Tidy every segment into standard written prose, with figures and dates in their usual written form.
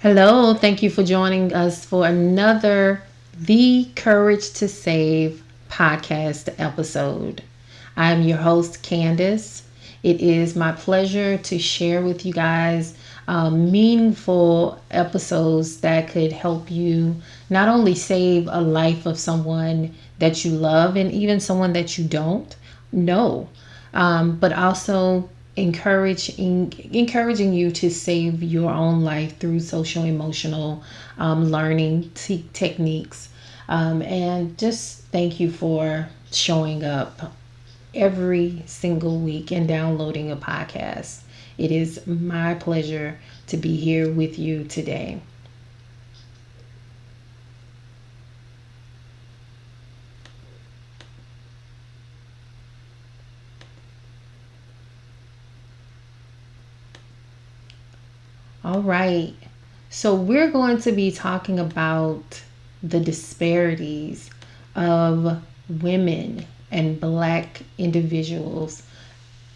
Hello, thank you for joining us for another The Courage to Save podcast episode. I'm your host, Candace. It is my pleasure to share with you guys meaningful episodes that could help you not only save a life of someone that you love and even someone that you don't know, but also encouraging you to save your own life through social emotional learning techniques, and just thank you for showing up every single week and downloading a podcast. It is my pleasure to be here with you today. All right. So, we're going to be talking about the disparities of women and Black individuals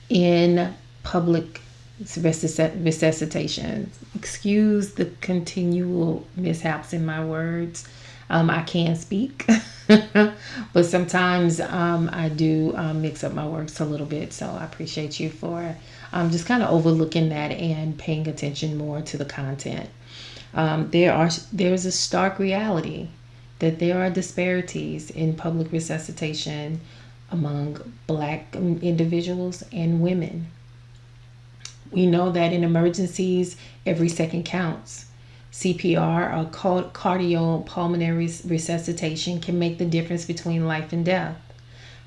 in public resuscitation. Excuse the continual mishaps in my words. I can speak, but sometimes I do mix up my words a little bit. So I appreciate you for just kind of overlooking that and paying attention more to the content. There's a stark reality that there are disparities in public resuscitation among Black individuals and women. We know that in emergencies, every second counts. CPR, or cardiopulmonary resuscitation, can make the difference between life and death.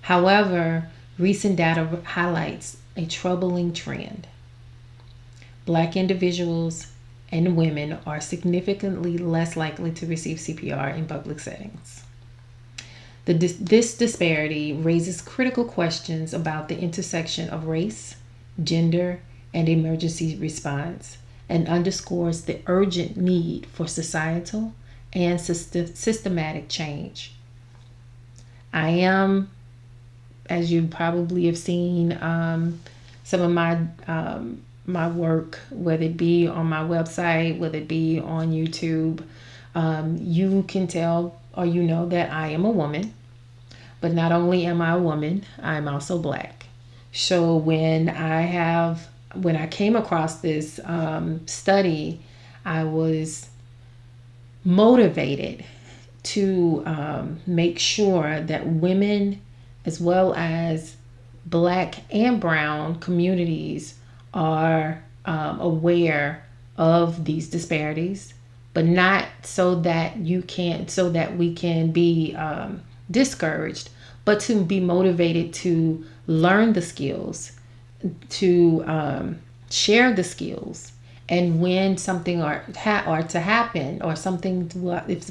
However, recent data highlights a troubling trend. Black individuals and women are significantly less likely to receive CPR in public settings. This disparity raises critical questions about the intersection of race, gender, and emergency response, and underscores the urgent need for societal and systematic change. I am, as you probably have seen, some of my work, whether it be on my website, whether it be on YouTube, you can tell or you know that I am a woman. But not only am I a woman, I'm also Black. So when I came across this study, I was motivated to make sure that women, as well as Black and Brown communities, are aware of these disparities, but not so that we can be discouraged, but to be motivated to learn the skills, to share the skills, and when something or to happen, or something if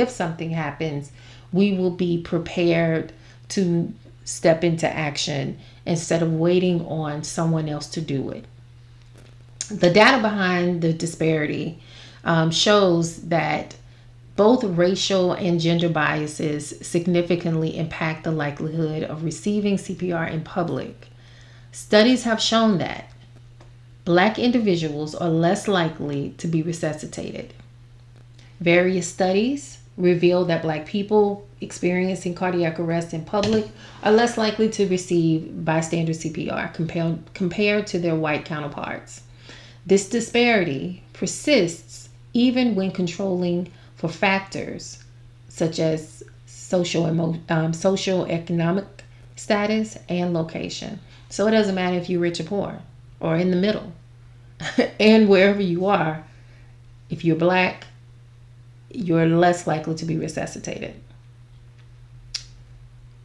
something happens, we will be prepared to step into action instead of waiting on someone else to do it. The data behind the disparity shows that both racial and gender biases significantly impact the likelihood of receiving CPR in public. Studies have shown that Black individuals are less likely to be resuscitated. Various studies reveal that Black people experiencing cardiac arrest in public are less likely to receive bystander CPR compared to their white counterparts. This disparity persists even when controlling for factors such as socioeconomic status and location. So it doesn't matter if you're rich or poor or in the middle. And wherever you are, if you're Black, you're less likely to be resuscitated.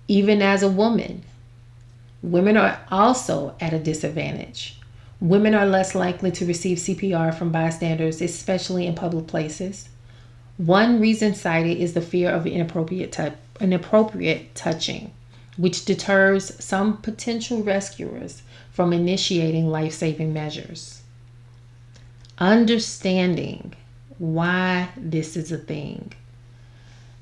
Even as a woman, women are also at a disadvantage. Women are less likely to receive CPR from bystanders, especially in public places. One reason cited is the fear of inappropriate touching, which deters some potential rescuers from initiating life-saving measures. Understanding why this is a thing.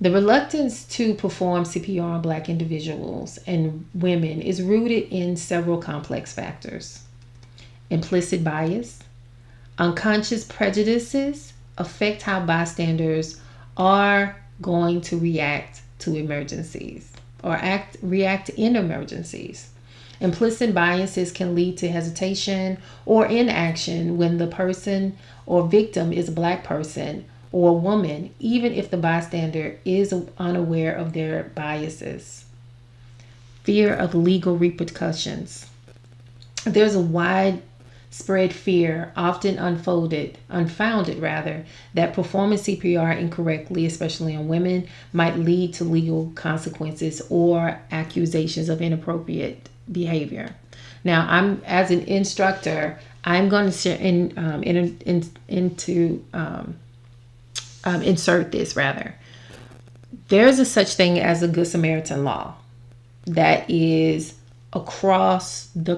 The reluctance to perform CPR on Black individuals and women is rooted in several complex factors: implicit bias, Unconscious prejudices affect how bystanders are going to react to emergencies or react in emergencies. Implicit biases can lead to hesitation or inaction when the person or victim is a black person or a woman, even if the bystander is unaware of their biases. Fear of legal repercussions. There's a widespread fear, often unfounded rather, that performing CPR incorrectly, especially on women, might lead to legal consequences or accusations of inappropriate behavior. Now, I'm as an instructor, I'm going to share insert this rather. There's a such thing as a Good Samaritan law that is across the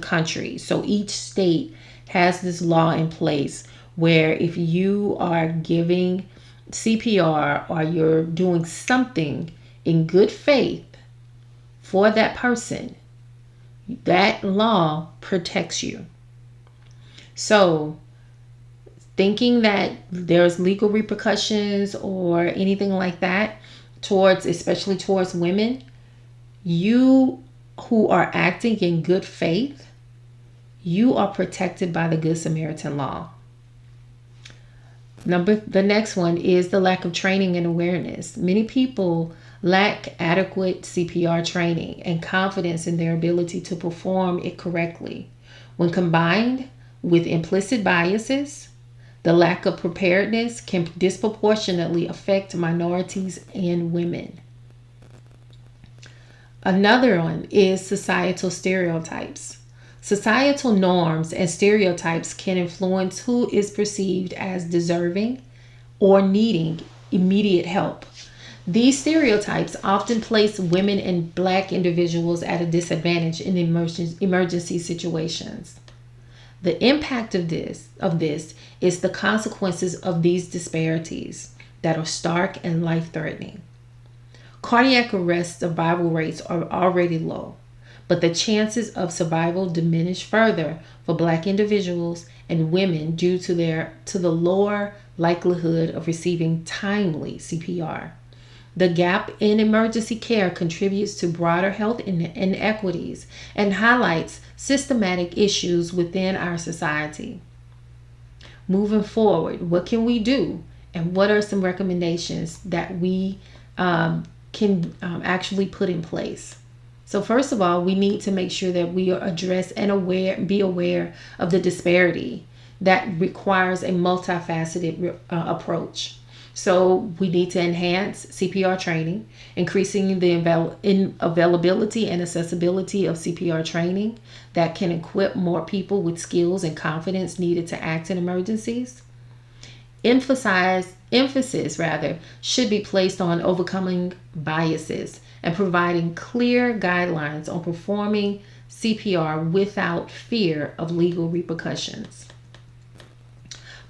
country. So each state has this law in place where if you are giving CPR or you're doing something in good faith for that person, that law protects you. So thinking that there's legal repercussions or anything like that especially towards women, you who are acting in good faith, you are protected by the Good Samaritan law. The next one is the lack of training and awareness. Many people lack adequate CPR training and confidence in their ability to perform it correctly. When combined with implicit biases, the lack of preparedness can disproportionately affect minorities and women. Another one is societal stereotypes. Societal norms and stereotypes can influence who is perceived as deserving or needing immediate help. These stereotypes often place women and black individuals at a disadvantage in emergency situations. The impact of this is the consequences of these disparities that are stark and life-threatening. Cardiac arrest survival rates are already low, but the chances of survival diminish further for black individuals and women due to the lower likelihood of receiving timely CPR. The gap in emergency care contributes to broader health inequities and highlights systematic issues within our society. Moving forward, what can we do? And what are some recommendations that we can actually put in place? So first of all, we need to make sure that we address and be aware of the disparity that requires a multifaceted approach. So we need to enhance CPR training, increasing the availability and accessibility of CPR training that can equip more people with skills and confidence needed to act in emergencies. Emphasis should be placed on overcoming biases and providing clear guidelines on performing CPR without fear of legal repercussions.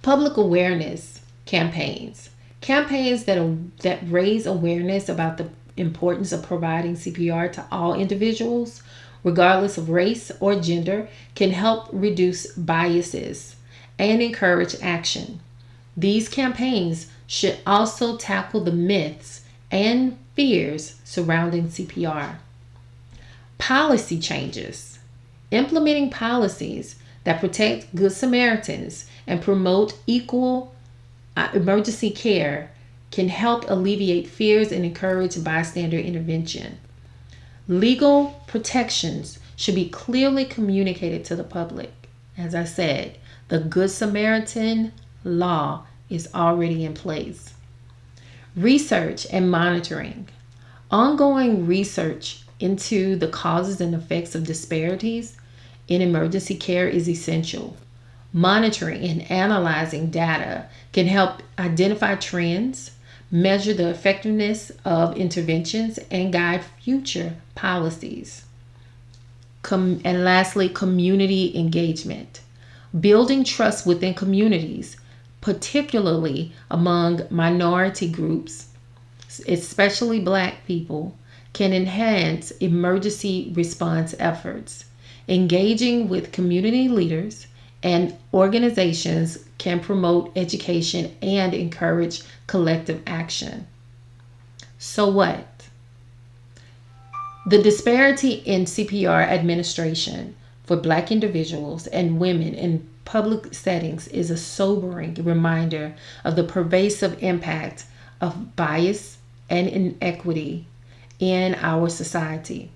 Public awareness campaigns. Campaigns that raise awareness about the importance of providing CPR to all individuals, regardless of race or gender, can help reduce biases and encourage action. These campaigns should also tackle the myths and fears surrounding CPR. Policy changes. Implementing policies that protect Good Samaritans and promote equal emergency care can help alleviate fears and encourage bystander intervention. Legal protections should be clearly communicated to the public. As I said, the Good Samaritan law is already in place. Research and monitoring. Ongoing research into the causes and effects of disparities in emergency care is essential. Monitoring and analyzing data can help identify trends, measure the effectiveness of interventions, and guide future policies. And lastly, community engagement. Building trust within communities, particularly among minority groups, especially Black people, can enhance emergency response efforts. Engaging with community leaders And organizations can promote education and encourage collective action. So what? The disparity in CPR administration for Black individuals and women in public settings is a sobering reminder of the pervasive impact of bias and inequity in our society.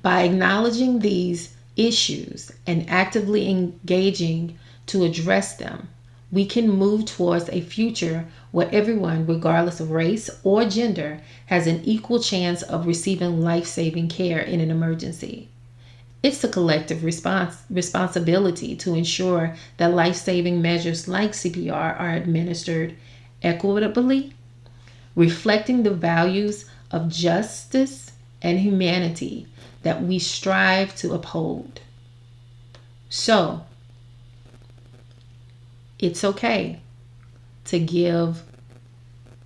By acknowledging these issues and actively engaging to address them, we can move towards a future where everyone, regardless of race or gender, has an equal chance of receiving life-saving care in an emergency. It's a collective responsibility to ensure that life-saving measures like CPR are administered equitably, reflecting the values of justice and humanity that we strive to uphold. So, it's okay to give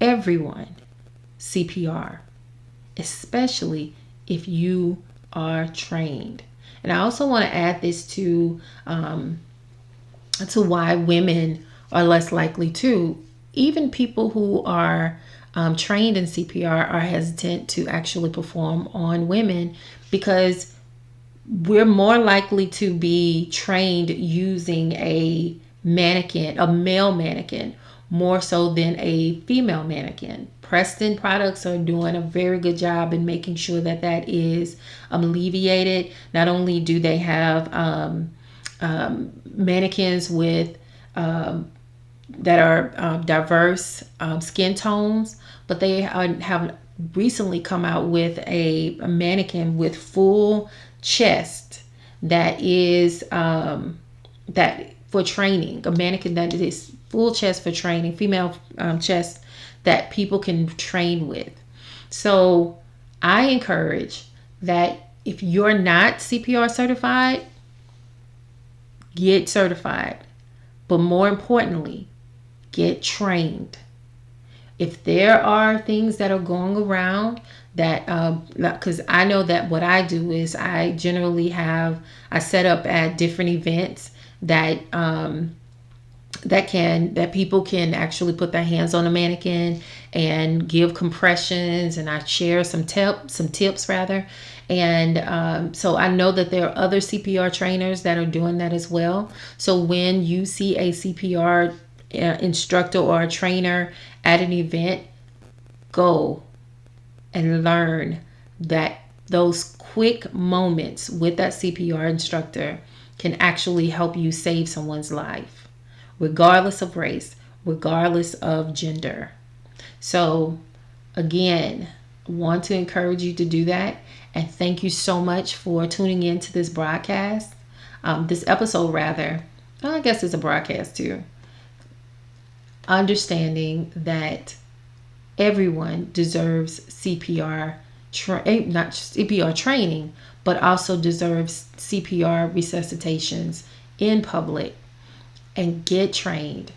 everyone CPR, especially if you are trained. And I also want to add this to why women are less likely to. Even people who are trained in CPR are hesitant to actually perform on women because we're more likely to be trained using a mannequin, a male mannequin, more so than a female mannequin. Preston products are doing a very good job in making sure that that is alleviated. Not only do they have mannequins with that are diverse skin tones, but they have recently come out with a mannequin with full chest that is that for training, a mannequin that is full chest for training, female chest that people can train with. So I encourage that if you're not CPR certified, get certified, but more importantly, get trained. If there are things that are going around that, because I know that what I do is I set up at different events that that people can actually put their hands on a mannequin and give compressions, and I share some tips rather. And so I know that there are other CPR trainers that are doing that as well. So when you see a CPR instructor or a trainer at an event, go and learn that those quick moments with that CPR instructor can actually help you save someone's life, regardless of race, regardless of gender. So again, I want to encourage you to do that. And thank you so much for tuning in to this broadcast, this episode rather. I guess it's a broadcast too. Understanding that everyone deserves CPR, not just CPR training, but also deserves CPR resuscitations in public, and get trained.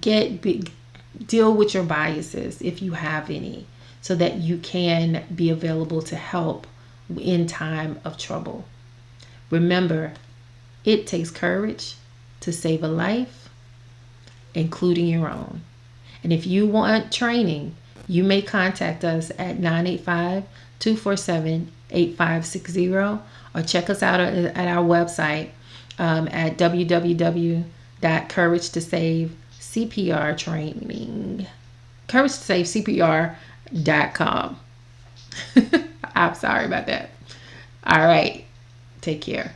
Deal with your biases if you have any, so that you can be available to help in time of trouble. Remember, it takes courage to save a life, including your own. And if you want training, you may contact us at 985-247-8560 or check us out at our website at www.couragetosavecpr.com. I'm sorry about that. All right. Take care.